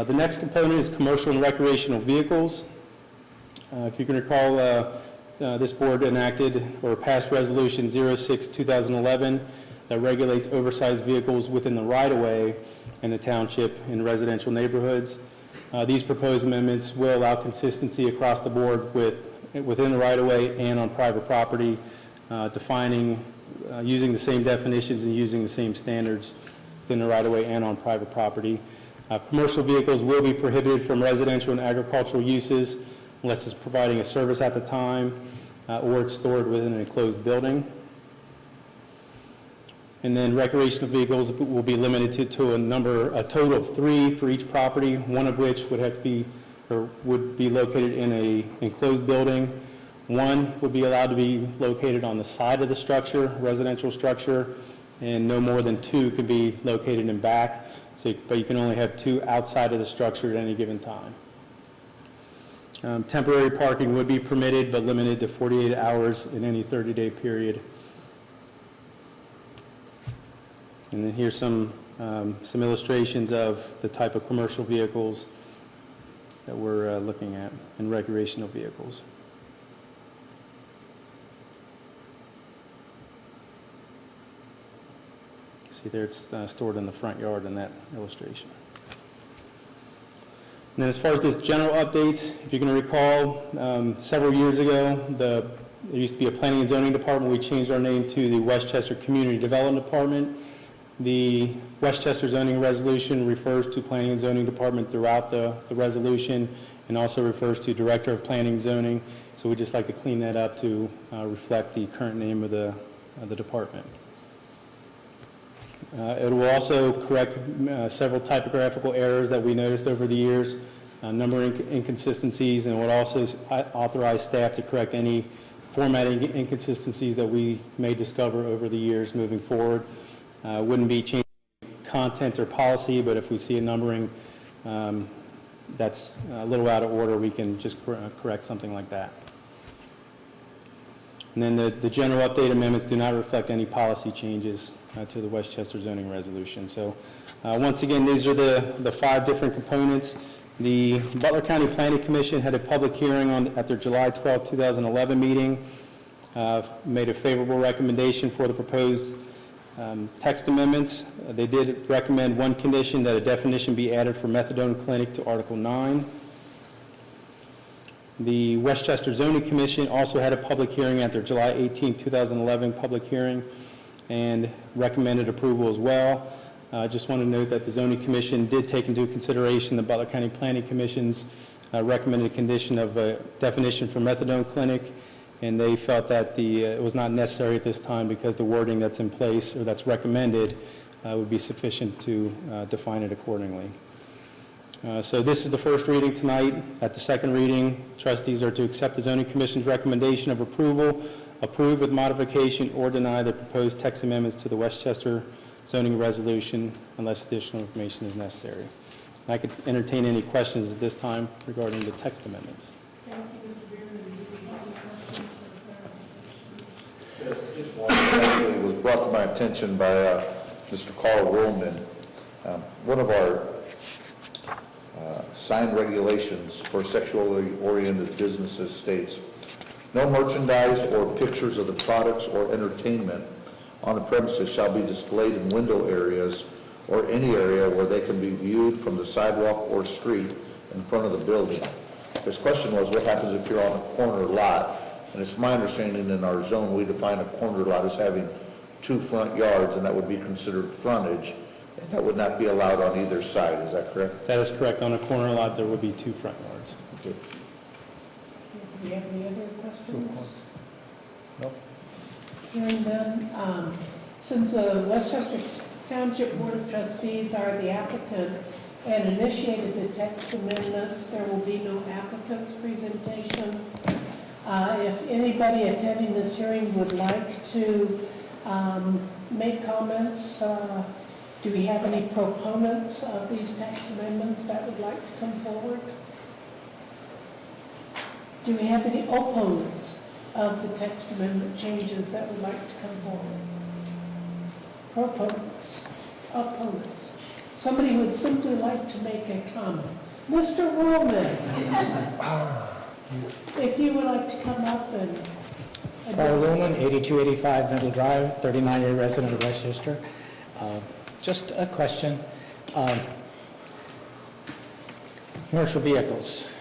The next component is commercial and recreational vehicles. If you can recall, this board enacted or passed Resolution 06-2011 that regulates oversized vehicles within the right-of-way in the township in residential neighborhoods. These proposed amendments will allow consistency across the board within the right-of-way and on private property, defining, using the same definitions and using the same standards within the right-of-way and on private property. Commercial vehicles will be prohibited from residential and agricultural uses unless it's providing a service at the time or it's stored within an enclosed building. And then recreational vehicles will be limited to a total of 3 for each property, one of which would have to be or would be located in a enclosed building. One would be allowed to be located on the side of the structure, residential structure, and no more than 2 could be located in back. But you can only have 2 outside of the structure at any given time. Temporary parking would be permitted, but limited to 48 hours in any 30-day period. And then here's some illustrations of the type of commercial vehicles that we're looking at and recreational vehicles. See there, it's stored in the front yard in that illustration. And then as far as this general updates, if you can recall, several years ago, there used to be a planning and zoning department. We changed our name to the Westchester Community Development Department. The Westchester zoning resolution refers to planning and zoning department throughout the resolution and also refers to director of planning and zoning. So we'd just like to clean that up to reflect the current name of the department. It will also correct several typographical errors that we noticed over the years, numbering inconsistencies, and it would also authorize staff to correct any formatting inconsistencies that we may discover over the years moving forward. Wouldn't be changing content or policy, but if we see a numbering that's a little out of order, we can just correct something like that. And then the general update amendments do not reflect any policy changes to the Westchester zoning resolution. So once again, these are the 5 different components. The Butler County Planning Commission had a public hearing at their July 12, 2011 meeting, made a favorable recommendation for the proposed text amendments. They did recommend one condition, that a definition be added for methadone clinic to Article 9. The Westchester Zoning Commission also had a public hearing at their July 18, 2011 public hearing and recommended approval as well. I just want to note that the Zoning Commission did take into consideration the Butler County Planning Commission's recommended condition of a definition for methadone clinic, and they felt that it was not necessary at this time because the wording that's in place or that's recommended would be sufficient to define it accordingly. So this is the first reading tonight. At the second reading, trustees are to accept the Zoning Commission's recommendation of approval, approve with modification, or deny the proposed text amendments to the Westchester zoning resolution unless additional information is necessary. I could entertain any questions at this time regarding the text amendments. Thank you, Mr. Beerman. Do you have any questions for the clarification? Yes, just one actually was brought to my attention by Mr. Carl Roman. One of our sign regulations for sexually oriented businesses states, no merchandise or pictures of the products or entertainment on the premises shall be displayed in window areas or any area where they can be viewed from the sidewalk or street in front of the building. His question was, what happens if you're on a corner lot? And it's my understanding in our zone, we define a corner lot as having 2 front yards, and that would be considered frontage, and that would not be allowed on either side. Is that correct? That is correct. On a corner lot, there would be 2 front yards. Okay. Do you have any other questions? No. Hearing none, since the Westchester Township Board of Trustees are the applicant and initiated the text amendments, there will be no applicant's presentation. If anybody attending this hearing would like to make comments, do we have any proponents of these text amendments that would like to come forward? Do we have any opponents of the text amendment changes that would like to come forward? Proponents, opponents. Somebody would simply like to make a comment. Mr. Woolman, if you would like to come up and Paul address. Roman, 8285 Middle Drive, 39-year resident of Westchester. Just a question. Commercial vehicles.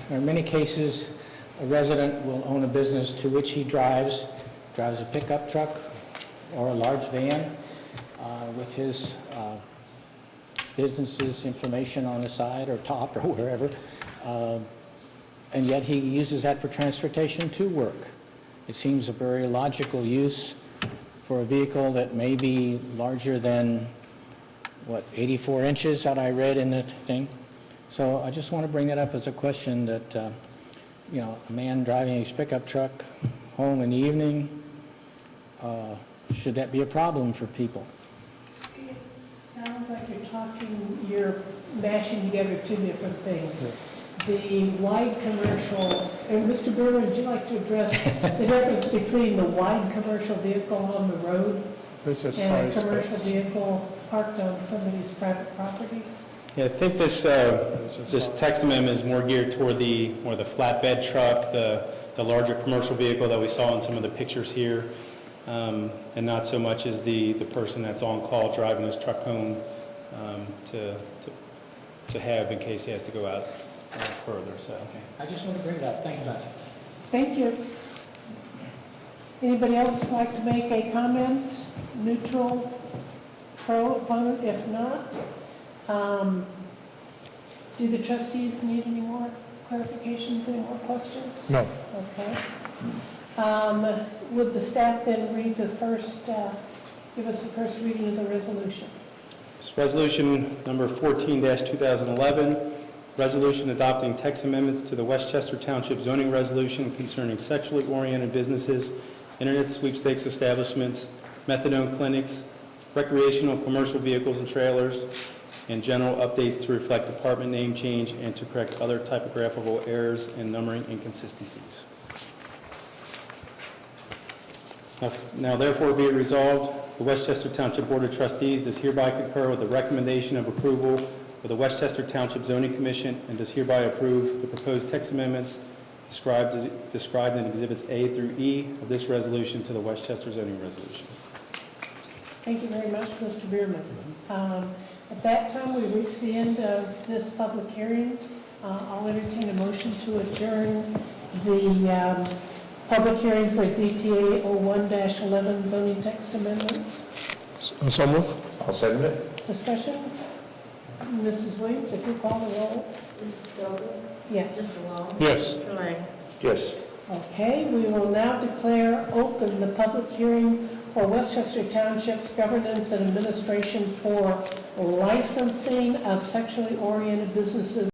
In many cases, a resident will own a business to which he drives a pickup truck or a large van with his business's information on the side or top or wherever, and yet he uses that for transportation to work. It seems a very logical use for a vehicle that may be larger than, 84 inches that I read in the thing. So I just want to bring that up as a question that, a man driving his pickup truck home in the evening, should that be a problem for people? It sounds like you're mashing together two different things. The wide commercial, and Mr. Berman, would you like to address the difference between the wide commercial vehicle on the road and a commercial vehicle parked on somebody's private property? Yeah, I think this text amendment is more geared toward the flatbed truck, the larger commercial vehicle that we saw in some of the pictures here, and not so much as the person that's on call driving his truck home to have in case he has to go out further. So. Okay. I just want to bring it up. Thank you much. Thank you. Anybody else like to make a comment? Neutral, pro, opponent? If not, do the trustees need any more clarifications, any more questions? No. Okay. Would the staff then read give us the first reading of the resolution? It's resolution number 14-2011, resolution adopting text amendments to the Westchester Township zoning resolution concerning sexually oriented businesses, internet sweepstakes establishments, methadone clinics, recreational commercial vehicles and trailers, and general updates to reflect department name change and to correct other typographical errors and numbering inconsistencies. Now therefore be it resolved, the Westchester Township Board of Trustees does hereby concur with the recommendation of approval of the Westchester Township Zoning Commission and does hereby approve the proposed text amendments described in Exhibits A through E of this resolution to the Westchester zoning resolution. Thank you very much, Mr. Bierman. At that time, we reach the end of this public hearing. I'll entertain a motion to adjourn the public hearing for ZTA 01-11 zoning text amendments. So move. I'll second it. Discussion? Mrs. Williams, if you call the roll. Mrs. Gilbert? Yes. Mr. Long? Yes. Mr. Lang? Yes. Okay, we will now declare open the public hearing for Westchester Township's governance and administration for licensing of sexually oriented businesses